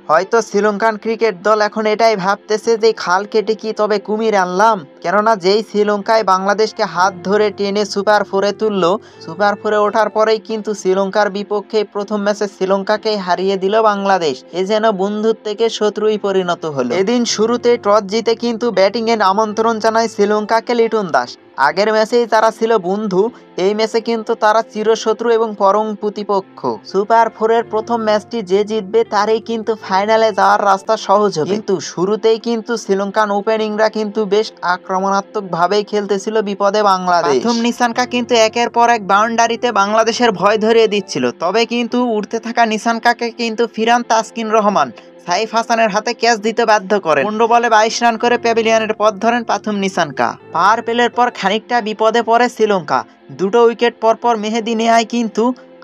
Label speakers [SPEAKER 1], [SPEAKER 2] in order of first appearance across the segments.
[SPEAKER 1] হয়তো শ্রীলঙ্কান ক্রিকেট দল এখন এটাই ভাবতেছে যে খাল কেটে কি তবে কুমির আনলাম, কেননা যেই শ্রীলঙ্কায় বাংলাদেশকে হাত ধরে টেনে সুপার ফোরে তুললো, সুপার ফোরে ওঠার পরেই কিন্তু শ্রীলঙ্কার বিপক্ষে প্রথম ম্যাচে শ্রীলঙ্কাকেই হারিয়ে দিল বাংলাদেশ। এ যেন বন্ধুর থেকে শত্রুই পরিণত হলো। এদিন শুরুতে টস জিতে কিন্তু ব্যাটিং এর আমন্ত্রণ জানায় শ্রীলঙ্কাকে লিটন দাস। আগের ম্যাচেই তারা ছিল বন্ধু, এই ম্যাচে কিন্তু তারা চিরশত্রু এবং পরম প্রতিপক্ষ। সুপার ফোরের প্রথম ম্যাচটি যে জিতবে তারই কিন্তু ফাইনালে যাওয়ার রাস্তা সহজ হবে। কিন্তু শুরুতেই কিন্তু শ্রীলঙ্কান ওপেনিংরা কিন্তু বেশ আক্রমণাত্মক ভাবেই খেলতেছিল বিপদে বাংলাদেশ। প্রথম নিশানকা কিন্তু একের পর এক বাউন্ডারিতে বাংলাদেশের ভয় ধরিয়ে দিচ্ছিল, তবে কিন্তু উঠতে থাকা নিশানকাকে কিন্তু ফিরান তাসকিন রহমান সাইফ হাসানের হাতে ক্যাচ দিতে বাধ্য করেন। 15 বলে 22 রান করে প্যাভিলিয়নের পথ ধরেন প্রথম নিশানকা। পাওয়ার প্লের পর খানিকটা বিপদে পড়ে শ্রীলঙ্কা। দুটো উইকেট পরপর মেহেদি নেহায় কিন্তু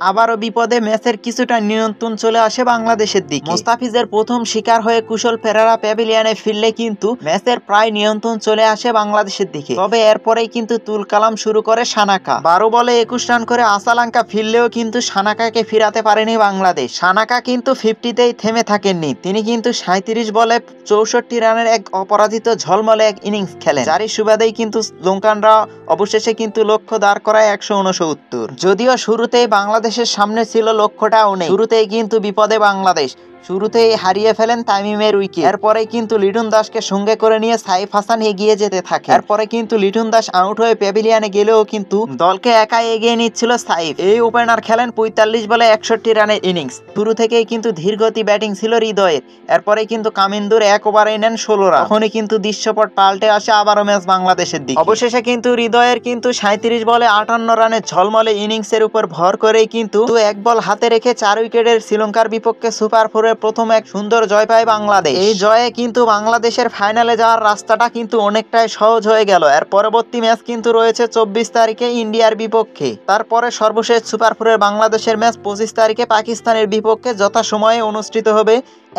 [SPEAKER 1] আবারও বিপদে, ম্যাচের কিছুটা নিয়ন্ত্রণ চলে আসে বাংলাদেশের দিকে। মোস্তাফিজের প্রথম শিকার হয়ে কুশল ফেরারা প্যাভিলিয়নে ফিরলে কিন্তু ম্যাচের প্রায় নিয়ন্ত্রণ চলে আসে বাংলাদেশের দিকে। তবে এরপরেই কিন্তু তুলকালাম শুরু করে সানাকা। 12 বলে 21 রান করে আসালাঙ্কা ফিরলেও কিন্তু সানাকাকে ফিরাতে পারেনি বাংলাদেশ। সানাকা কিন্তু 50তেই থেমে থাকেননি, তিনি কিন্তু 37 বলে 64 রানের এক অপরাজিত ঝলমলে এক ইনিংস খেলেন, যারই সুবাদেই কিন্তু শ্রীলঙ্কানরা অবশেষে কিন্তু লক্ষ্য দাঁড় করায় 169। যদিও শুরুতেই বাংলাদেশের সামনে ছিল লক্ষ্যটাও নেই, শুরুতেই কিন্তু বিপদে বাংলাদেশ। শুরুতেই হারিয়ে ফেলেন তামিমের উইকেট। এরপরে কিন্তু লিটন দাসকে সঙ্গে করে নিয়ে সাইফ হাসান এগিয়ে যেতে থাকে। এরপরে কিন্তু লিটন দাস আউট হয়ে প্যাভিলিয়নে গেলেও কিন্তু দলকে একাই এগিয়ে নিচ্ছিল সাইফ। এই ওপেনার খেলেন 45 বলে 61 রানের ইনিংস। শুরু থেকেই কিন্তু ধীরগতি ব্যাটিং ছিল হৃদয়ের। এরপরে কিন্তু কামিন্দুর 1 ওভারে নেন 16 রান। তখনই কিন্তু দৃশ্যপট পাল্টে আসে আবারও ম্যাচ বাংলাদেশের দিকে। অবশেষে কিন্তু হৃদয়ের কিন্তু 37 বলে 58 রানের ঝলমলে ইনিংসের উপর ভর করেই কিন্তু এক বল হাতে রেখে 4 উইকেটের শ্রীলঙ্কার বিপক্ষে সুপার ফোরে প্রথম এক সুন্দর জয় পায় বাংলাদেশ। এই জয়ে কিন্তু বাংলাদেশের ফাইনালে যাওয়ার রাস্তাটা কিন্তু অনেকটাই সহজ হয়ে গেল। এর পরবর্তী ম্যাচ কিন্তু রয়েছে 24 তারিখে ইন্ডিয়ার বিপক্ষে। তারপরে সর্বশেষ সুপার ফোরের বাংলাদেশের ম্যাচ 25 তারিখে পাকিস্তানের বিপক্ষে যথাসময়ে অনুষ্ঠিত হবে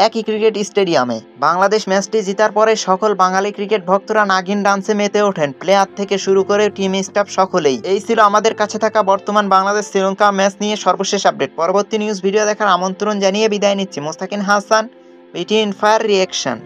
[SPEAKER 1] একই ক্রিকেট স্টেডিয়ামে। বাংলাদেশ ম্যাচটি জিতার পরে সকল বাঙালি ক্রিকেট ভক্তরা নাগিন ডান্সে মেতে ওঠেন, প্লেয়ার থেকে শুরু করে টিম স্টাফ সকলেই। এই ছিল আমাদের কাছে থাকা বর্তমান বাংলাদেশ শ্রীলঙ্কা ম্যাচ নিয়ে সর্বশেষ আপডেট। পরবর্তী নিউজ ভিডিও দেখার আমন্ত্রণ জানিয়ে বিদায় নিচ্ছি। Mostakin Hasan, BTN fire reaction.